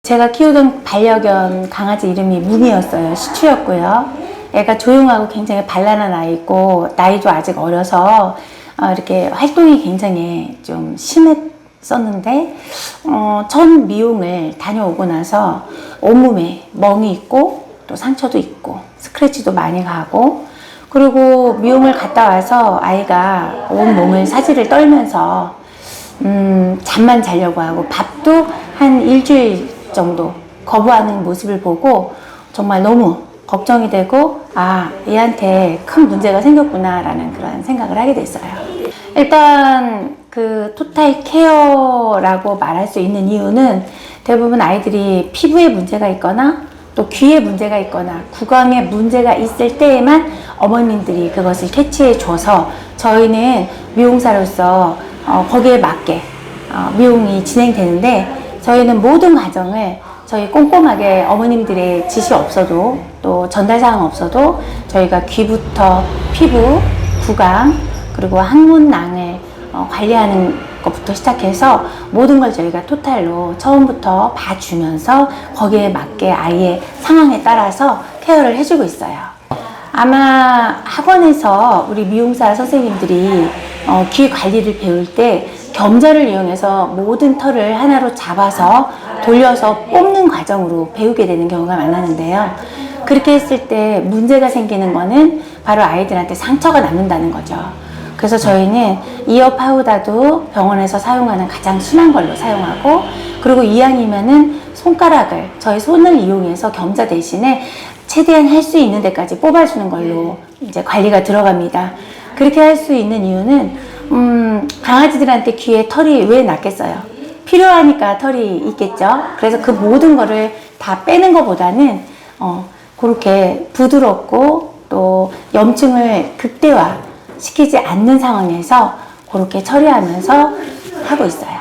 제가 키우던 반려견 강아지 이름이 뭉이었어요. 시추였고요. 애가 조용하고 굉장히 발랄한 아이고 나이도 아직 어려서 이렇게 활동이 굉장히 좀 심했었는데 처음 미용을 다녀오고 나서 온몸에 멍이 있고 또 상처도 있고 스크래치도 많이 가고, 그리고 미용을 갔다 와서 아이가 온몸을 사지를 떨면서 잠만 자려고 하고 밥도 한 일주일 정도 거부하는 모습을 보고 정말 너무 걱정이 되고, 얘한테 큰 문제가 생겼구나 라는 그런 생각을 하게 됐어요. 일단 그 토탈 케어라고 말할 수 있는 이유는 대부분 아이들이 피부에 문제가 있거나 또 귀에 문제가 있거나 구강에 문제가 있을 때에만 어머님들이 그것을 캐치해 줘서 저희는 미용사로서 거기에 맞게 미용이 진행되는데, 저희는 모든 과정을 저희 꼼꼼하게 어머님들의 지시 없어도 또 전달사항 없어도 저희가 귀부터 피부, 구강, 그리고 항문낭을 관리하는 것부터 시작해서 모든 걸 저희가 토탈로 처음부터 봐주면서 거기에 맞게 아이의 상황에 따라서 케어를 해주고 있어요. 아마 학원에서 우리 미용사 선생님들이 귀 관리를 배울 때 겸자를 이용해서 모든 털을 하나로 잡아서 돌려서 뽑는 과정으로 배우게 되는 경우가 많았는데요. 그렇게 했을 때 문제가 생기는 거는 바로 아이들한테 상처가 남는다는 거죠. 그래서 저희는 이어 파우더도 병원에서 사용하는 가장 순한 걸로 사용하고, 그리고 이왕이면은 손가락을 저희 손을 이용해서 겸자 대신에 최대한 할 수 있는 데까지 뽑아주는 걸로 이제 관리가 들어갑니다. 그렇게 할 수 있는 이유는 강아지들한테 귀에 털이 왜 났겠어요? 필요하니까 털이 있겠죠. 그래서 그 모든 거를 다 빼는 것보다는 그렇게 부드럽고 또 염증을 극대화 시키지 않는 상황에서 그렇게 처리하면서 하고 있어요.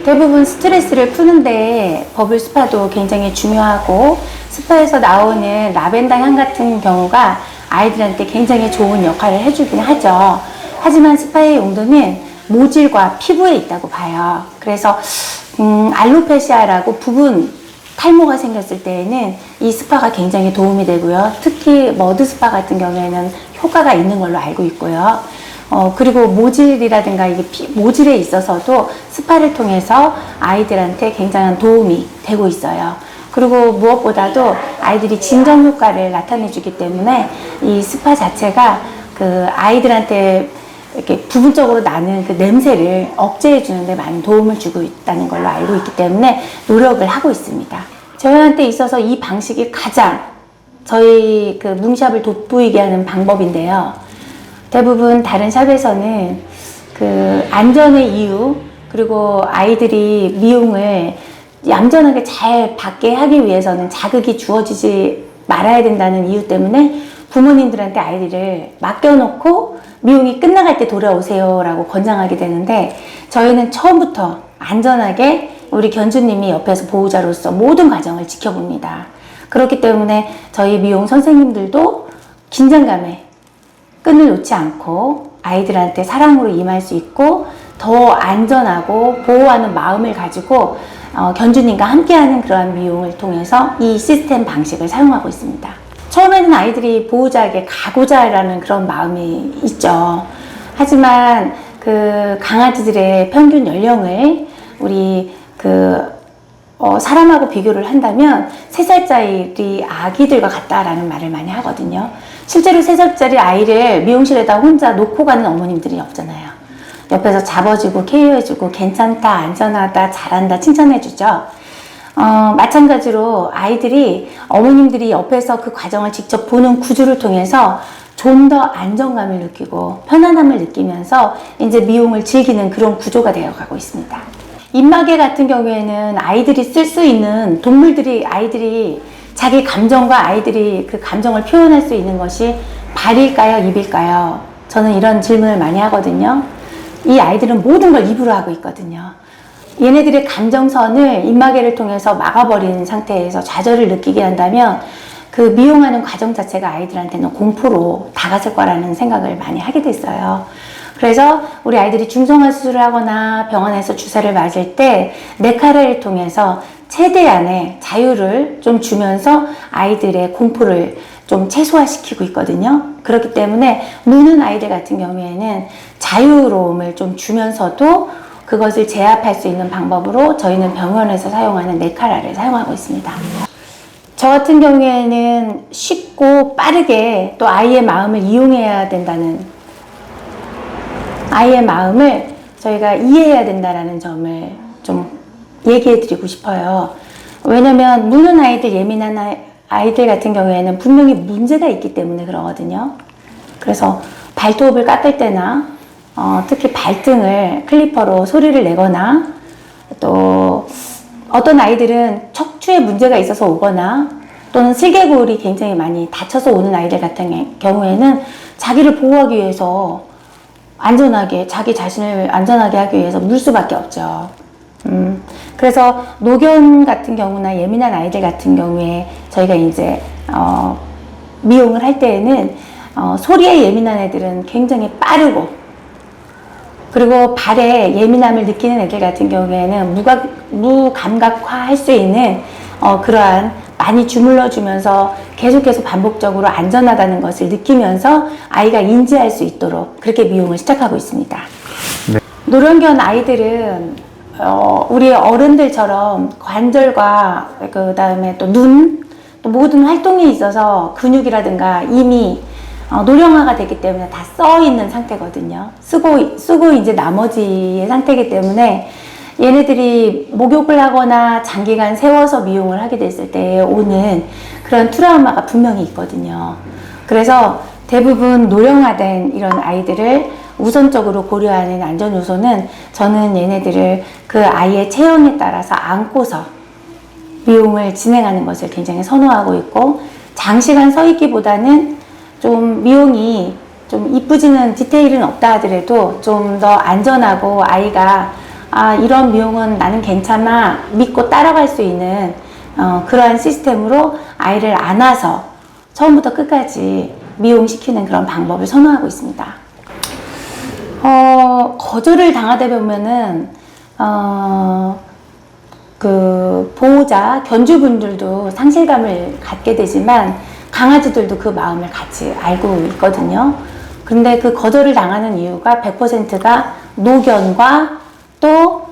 대부분 스트레스를 푸는데 버블 스파도 굉장히 중요하고, 스파에서 나오는 라벤더 향 같은 경우가 아이들한테 굉장히 좋은 역할을 해주긴 하죠. 하지만 스파의 용도는 모질과 피부에 있다고 봐요. 그래서 알로페시아라고 부분 탈모가 생겼을 때에는 이 스파가 굉장히 도움이 되고요. 특히 머드 스파 같은 경우에는 효과가 있는 걸로 알고 있고요. 그리고 모질이라든가 이게 모질에 있어서도 스파를 통해서 아이들한테 굉장한 도움이 되고 있어요. 그리고 무엇보다도 아이들이 진정 효과를 나타내 주기 때문에 이 스파 자체가 그 아이들한테 이렇게 부분적으로 나는 그 냄새를 억제해 주는데 많은 도움을 주고 있다는 걸로 알고 있기 때문에 노력을 하고 있습니다. 저희한테 있어서 이 방식이 가장 저희 그 뭉샵을 돋보이게 하는 방법인데요. 대부분 다른 샵에서는 그 안전의 이유, 그리고 아이들이 미용을 얌전하게 잘 받게 하기 위해서는 자극이 주어지지 말아야 된다는 이유 때문에 부모님들한테 아이들을 맡겨놓고 미용이 끝나갈 때 돌아오세요 라고 권장하게 되는데, 저희는 처음부터 안전하게 우리 견주님이 옆에서 보호자로서 모든 과정을 지켜봅니다. 그렇기 때문에 저희 미용 선생님들도 긴장감에 끈을 놓지 않고 아이들한테 사랑으로 임할 수 있고 더 안전하고 보호하는 마음을 가지고 견주님과 함께하는 그러한 미용을 통해서 이 시스템 방식을 사용하고 있습니다. 처음에는 아이들이 보호자에게 가고자 라는 그런 마음이 있죠. 하지만 그 강아지들의 평균 연령을 우리 사람하고 비교를 한다면 3살짜리 아기들과 같다라는 말을 많이 하거든요. 실제로 3살짜리 아이를 미용실에다 혼자 놓고 가는 어머님들이 없잖아요. 옆에서 잡아주고 케어해주고 괜찮다, 안전하다, 잘한다 칭찬해주죠. 마찬가지로 아이들이 어머님들이 옆에서 그 과정을 직접 보는 구조를 통해서 좀 더 안정감을 느끼고 편안함을 느끼면서 이제 미용을 즐기는 그런 구조가 되어가고 있습니다. 입마개 같은 경우에는 아이들이 쓸 수 있는 동물들이, 아이들이 자기 감정과 아이들이 그 감정을 표현할 수 있는 것이 발일까요, 입일까요? 저는 이런 질문을 많이 하거든요. 이 아이들은 모든 걸 입으로 하고 있거든요. 얘네들의 감정선을 입마개를 통해서 막아버리는 상태에서 좌절을 느끼게 한다면 그 미용하는 과정 자체가 아이들한테는 공포로 다가설 거라는 생각을 많이 하게 됐어요. 그래서 우리 아이들이 중성화 수술을 하거나 병원에서 주사를 맞을 때 네카라를 통해서 최대한의 자유를 좀 주면서 아이들의 공포를 좀 최소화시키고 있거든요. 그렇기 때문에 무는 아이들 같은 경우에는 자유로움을 좀 주면서도 그것을 제압할 수 있는 방법으로 저희는 병원에서 사용하는 네카라를 사용하고 있습니다. 저 같은 경우에는 쉽고 빠르게 또 아이의 마음을 이용해야 된다는, 아이의 마음을 저희가 이해해야 된다는 점을 좀 얘기해 드리고 싶어요. 왜냐면 무는 아이들, 예민한 아이들 같은 경우에는 분명히 문제가 있기 때문에 그러거든요. 그래서 발톱을 깎을 때나 특히 발등을 클리퍼로 소리를 내거나, 또 어떤 아이들은 척추에 문제가 있어서 오거나, 또는 슬개골이 굉장히 많이 다쳐서 오는 아이들 같은 경우에는 자기를 보호하기 위해서 안전하게, 자기 자신을 안전하게 하기 위해서 물 수밖에 없죠. 그래서 노견 같은 경우나 예민한 아이들 같은 경우에 저희가 이제 미용을 할 때에는 소리에 예민한 애들은 굉장히 빠르고, 그리고 발에 예민함을 느끼는 애들 같은 경우에는 무감각화 할 수 있는 그러한 많이 주물러 주면서 계속해서 반복적으로 안전하다는 것을 느끼면서 아이가 인지할 수 있도록 그렇게 미용을 시작하고 있습니다. 네. 노령견 아이들은 우리 어른들처럼 관절과 그 다음에 또 눈, 또 모든 활동이 있어서 근육이라든가 이미 노령화가 됐기 때문에 다 써 있는 상태거든요. 쓰고 이제 나머지의 상태이기 때문에 얘네들이 목욕을 하거나 장기간 세워서 미용을 하게 됐을 때 오는 그런 트라우마가 분명히 있거든요. 그래서 대부분 노령화된 이런 아이들을 우선적으로 고려하는 안전 요소는, 저는 얘네들을 그 아이의 체형에 따라서 안고서 미용을 진행하는 것을 굉장히 선호하고 있고, 장시간 서 있기보다는 좀 미용이 좀 이쁘지는 디테일은 없다 하더라도 좀 더 안전하고 아이가 이런 미용은 나는 괜찮아 믿고 따라갈 수 있는 그러한 시스템으로 아이를 안아서 처음부터 끝까지 미용시키는 그런 방법을 선호하고 있습니다. 거절을 당하다 보면은 그 보호자, 견주분들도 상실감을 갖게 되지만 강아지들도 그 마음을 같이 알고 있거든요. 근데 그 거절을 당하는 이유가 100%가 노견과 또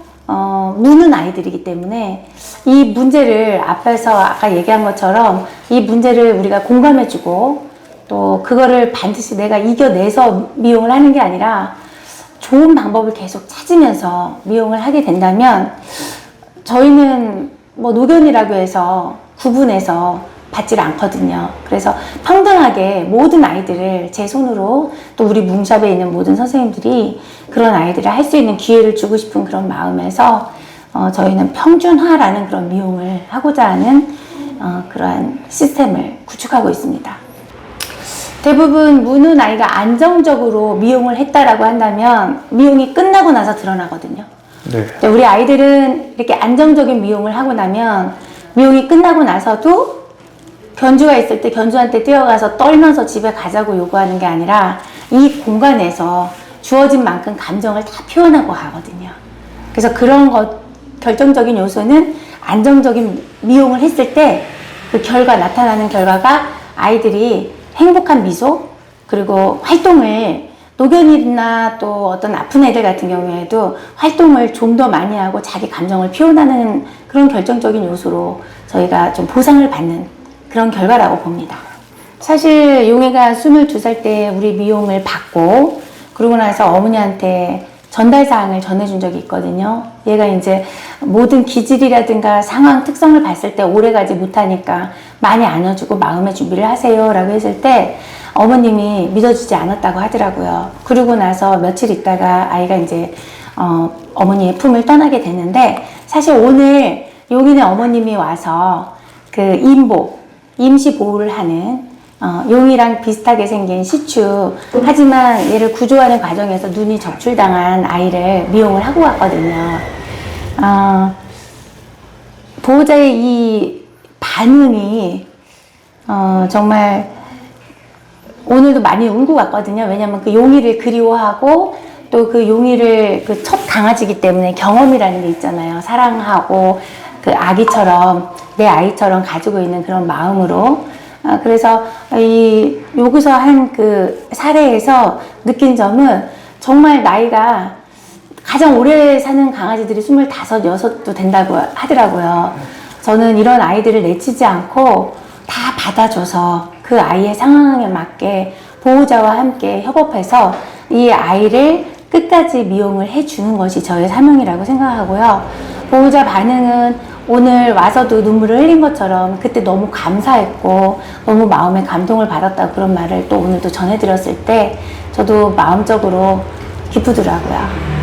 무는 아이들이기 때문에 이 문제를 앞에서 아까 얘기한 것처럼 이 문제를 우리가 공감해주고 또 그거를 반드시 내가 이겨내서 미용을 하는 게 아니라 좋은 방법을 계속 찾으면서 미용을 하게 된다면, 저희는 뭐 노견이라고 해서 구분해서 받질 않거든요. 그래서 평등하게 모든 아이들을 제 손으로, 또 우리 뭉샵에 있는 모든 선생님들이 그런 아이들을 할 수 있는 기회를 주고 싶은 그런 마음에서 저희는 평준화라는 그런 미용을 하고자 하는 그러한 시스템을 구축하고 있습니다. 대부분 무는 아이가 안정적으로 미용을 했다라고 한다면 미용이 끝나고 나서 드러나거든요. 네. 우리 아이들은 이렇게 안정적인 미용을 하고 나면 미용이 끝나고 나서도 견주가 있을 때 견주한테 뛰어가서 떨면서 집에 가자고 요구하는 게 아니라 이 공간에서 주어진 만큼 감정을 다 표현하고 가거든요. 그래서 그런 것, 결정적인 요소는 안정적인 미용을 했을 때 그 나타나는 결과가 아이들이 행복한 미소, 그리고 활동을, 노견이나 또 어떤 아픈 애들 같은 경우에도 활동을 좀 더 많이 하고 자기 감정을 표현하는 그런 결정적인 요소로 저희가 좀 보상을 받는 그런 결과라고 봅니다. 사실 용애가 22살 때 우리 미용을 받고, 그러고 나서 어머니한테 전달사항을 전해준 적이 있거든요. 얘가 이제 모든 기질이라든가 상황 특성을 봤을 때 오래가지 못하니까 많이 안아주고 마음의 준비를 하세요 라고 했을 때 어머님이 믿어주지 않았다고 하더라고요. 그러고 나서 며칠 있다가 아이가 이제 어머니의 품을 떠나게 됐는데, 사실 오늘 용인의 어머님이 와서 그 임시 보호를 하는 용이랑 비슷하게 생긴 시추, 하지만 얘를 구조하는 과정에서 눈이 적출당한 아이를 미용을 하고 왔거든요. 보호자의 이 반응이 정말 오늘도 많이 울고 갔거든요. 왜냐면 그 용이를 그리워하고 또 그 용이를 그 첫 강아지이기 때문에 경험이라는 게 있잖아요. 사랑하고 그 아기처럼 내 아이처럼 가지고 있는 그런 마음으로 그래서 여기서 한 그 사례에서 느낀 점은 정말 나이가 가장 오래 사는 강아지들이 25, 6도 된다고 하더라고요. 저는 이런 아이들을 내치지 않고 다 받아줘서 그 아이의 상황에 맞게 보호자와 함께 협업해서 이 아이를 끝까지 미용을 해주는 것이 저의 사명이라고 생각하고요. 보호자 반응은 오늘 와서도 눈물을 흘린 것처럼 그때 너무 감사했고 너무 마음에 감동을 받았다고 그런 말을 또 오늘도 전해드렸을 때 저도 마음적으로 기쁘더라고요.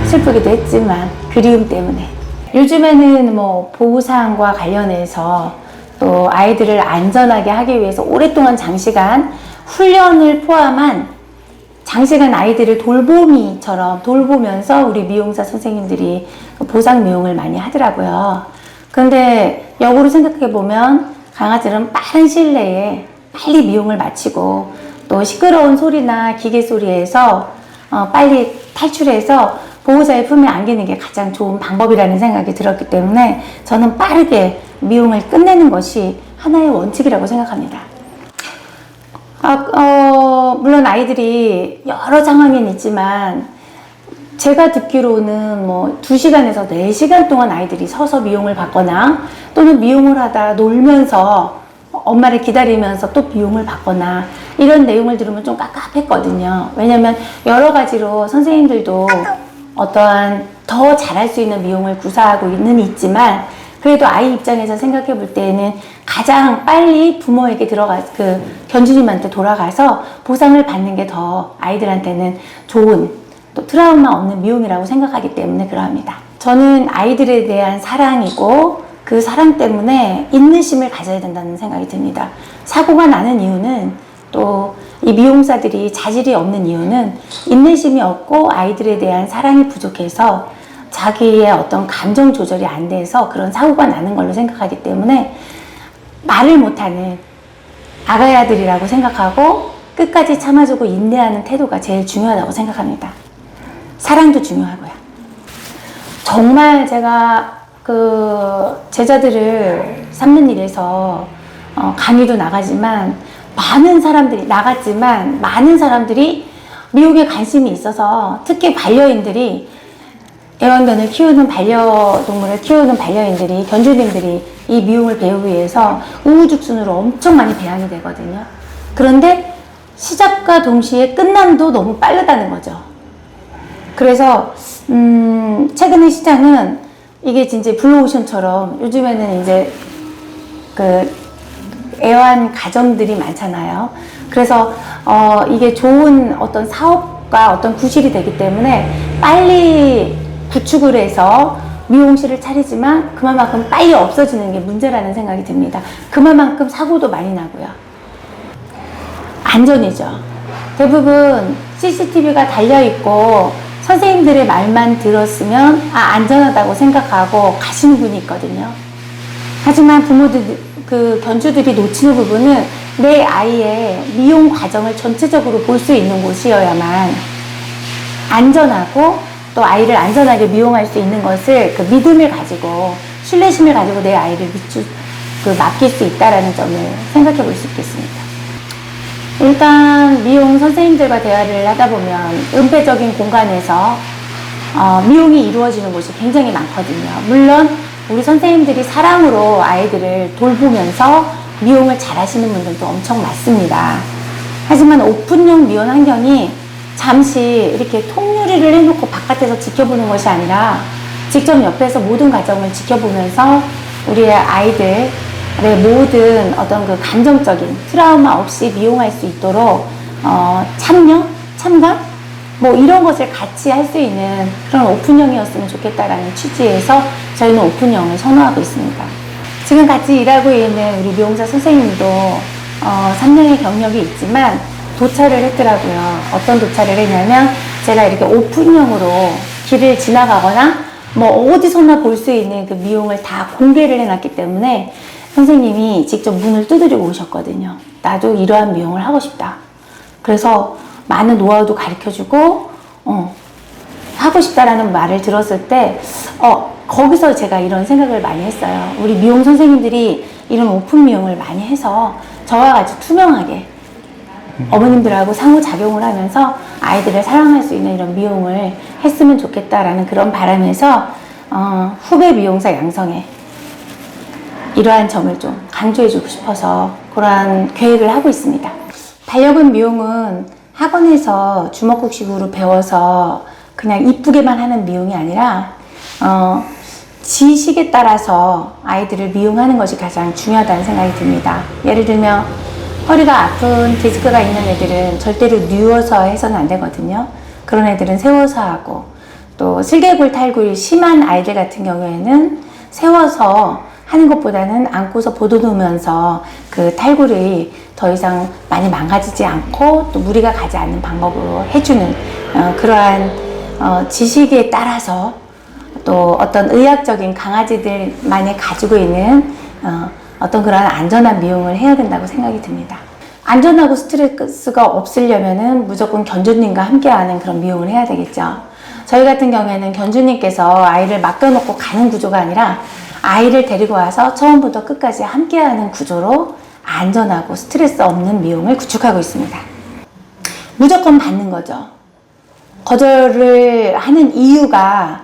슬프기도 했지만 그리움 때문에. 요즘에는 뭐 보호사항과 관련해서 또 아이들을 안전하게 하기 위해서 오랫동안 장시간 훈련을 포함한 장시간 아이들을 돌보미처럼 돌보면서 우리 미용사 선생님들이 보상 미용을 많이 하더라고요. 그런데 역으로 생각해 보면 강아지는 빠른 시일 내에 빨리 미용을 마치고 또 시끄러운 소리나 기계 소리에서 빨리 탈출해서 보호자의 품에 안기는 게 가장 좋은 방법이라는 생각이 들었기 때문에 저는 빠르게 미용을 끝내는 것이 하나의 원칙이라고 생각합니다. 물론 아이들이 여러 상황은 있지만 제가 듣기로는 뭐 2시간에서 4시간 동안 아이들이 서서 미용을 받거나 또는 미용을 하다 놀면서 엄마를 기다리면서 또 미용을 받거나 이런 내용을 들으면 좀 깝깝했거든요. 왜냐면 여러 가지로 선생님들도 어떠한 더 잘할 수 있는 미용을 구사하고는 있지만 그래도 아이 입장에서 생각해 볼 때에는 가장 빨리 부모에게 그 견주님한테 돌아가서 보상을 받는 게 더 아이들한테는 좋은 또 트라우마 없는 미용이라고 생각하기 때문에 그러합니다. 저는 아이들에 대한 사랑이고 그 사랑 때문에 인내심을 가져야 된다는 생각이 듭니다. 사고가 나는 이유는 또 이 미용사들이 자질이 없는 이유는 인내심이 없고 아이들에 대한 사랑이 부족해서 자기의 어떤 감정 조절이 안 돼서 그런 사고가 나는 걸로 생각하기 때문에 말을 못하는 아가야들이라고 생각하고 끝까지 참아주고 인내하는 태도가 제일 중요하다고 생각합니다. 사랑도 중요하고요. 정말 제가 그 제자들을 삼는 일에서 강의도 나가지만 많은 사람들이 미용에 관심이 있어서 특히 반려인들이 애완견을 키우는 반려동물을 키우는 반려인들이 견주님들이 이 미용을 배우기 위해서 우후죽순으로 엄청 많이 배양이 되거든요. 그런데 시작과 동시에 끝남도 너무 빠르다는 거죠. 그래서 최근에 시장은 이게 진짜 블루오션처럼 요즘에는 이제 그 애완 가정들이 많잖아요. 그래서 이게 좋은 어떤 사업과 어떤 구실이 되기 때문에 빨리 구축을 해서 미용실을 차리지만 그만큼 빨리 없어지는 게 문제라는 생각이 듭니다. 그만큼 사고도 많이 나고요. 안전이죠. 대부분 CCTV가 달려있고 선생님들의 말만 들었으면 안전하다고 생각하고 가시는 분이 있거든요. 하지만 그 견주들이 놓치는 부분은 내 아이의 미용 과정을 전체적으로 볼 수 있는 곳이어야만 안전하고 또 아이를 안전하게 미용할 수 있는 것을 그 믿음을 가지고 신뢰심을 가지고 내 아이를 맡길 수 있다는 점을 생각해 볼 수 있겠습니다. 일단 미용 선생님들과 대화를 하다 보면 은폐적인 공간에서 미용이 이루어지는 곳이 굉장히 많거든요. 물론 우리 선생님들이 사랑으로 아이들을 돌보면서 미용을 잘 하시는 분들도 엄청 많습니다. 하지만 오픈형 미용 환경이 잠시 이렇게 통유리를 해놓고 바깥에서 지켜보는 것이 아니라 직접 옆에서 모든 과정을 지켜보면서 우리의 아이들의 모든 어떤 그 감정적인 트라우마 없이 미용할 수 있도록 참감? 뭐 이런 것을 같이 할 수 있는 그런 오픈형이었으면 좋겠다라는 취지에서 저희는 오픈형을 선호하고 있습니다. 지금 같이 일하고 있는 우리 미용사 선생님도 3년의 경력이 있지만 도착을 했더라고요. 어떤 도착을 했냐면 제가 이렇게 오픈형으로 길을 지나가거나 뭐 어디서나 볼 수 있는 그 미용을 다 공개를 해놨기 때문에 선생님이 직접 문을 두드리고 오셨거든요. 나도 이러한 미용을 하고 싶다. 그래서 많은 노하우도 가르쳐주고 하고 싶다라는 말을 들었을 때 거기서 제가 이런 생각을 많이 했어요. 우리 미용 선생님들이 이런 오픈 미용을 많이 해서 저와 같이 투명하게 어머님들하고 상호작용을 하면서 아이들을 사랑할 수 있는 이런 미용을 했으면 좋겠다라는 그런 바람에서 후배 미용사 양성에 이러한 점을 좀 강조해주고 싶어서 그러한 계획을 하고 있습니다. 반려견 미용은 학원에서 주먹국식으로 배워서 그냥 이쁘게만 하는 미용이 아니라 지식에 따라서 아이들을 미용하는 것이 가장 중요하다는 생각이 듭니다. 예를 들면 허리가 아픈 디스크가 있는 애들은 절대로 누워서 해서는 안 되거든요. 그런 애들은 세워서 하고, 또 슬개골 탈골이 심한 아이들 같은 경우에는 세워서 하는 것보다는 앉고서 보도놓으면서 그 탈골이 더 이상 많이 망가지지 않고 또 무리가 가지 않는 방법으로 해주는 그러한 지식에 따라서 또 어떤 의학적인 강아지들만이 가지고 있는 어떤 그런 안전한 미용을 해야 된다고 생각이 듭니다. 안전하고 스트레스가 없으려면은 무조건 견주님과 함께하는 그런 미용을 해야 되겠죠. 저희 같은 경우에는 견주님께서 아이를 맡겨놓고 가는 구조가 아니라 아이를 데리고 와서 처음부터 끝까지 함께하는 구조로 안전하고 스트레스 없는 미용을 구축하고 있습니다. 무조건 받는 거죠. 거절을 하는 이유가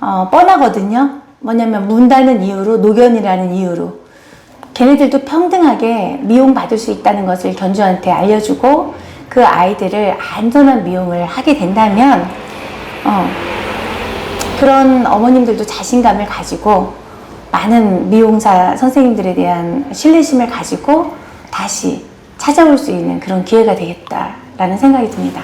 뻔하거든요. 뭐냐면 문다는 이유로, 노견이라는 이유로. 걔네들도 평등하게 미용 받을 수 있다는 것을 견주한테 알려주고 그 아이들을 안전한 미용을 하게 된다면 그런 어머님들도 자신감을 가지고 많은 미용사 선생님들에 대한 신뢰심을 가지고 다시 찾아올 수 있는 그런 기회가 되겠다라는 생각이 듭니다.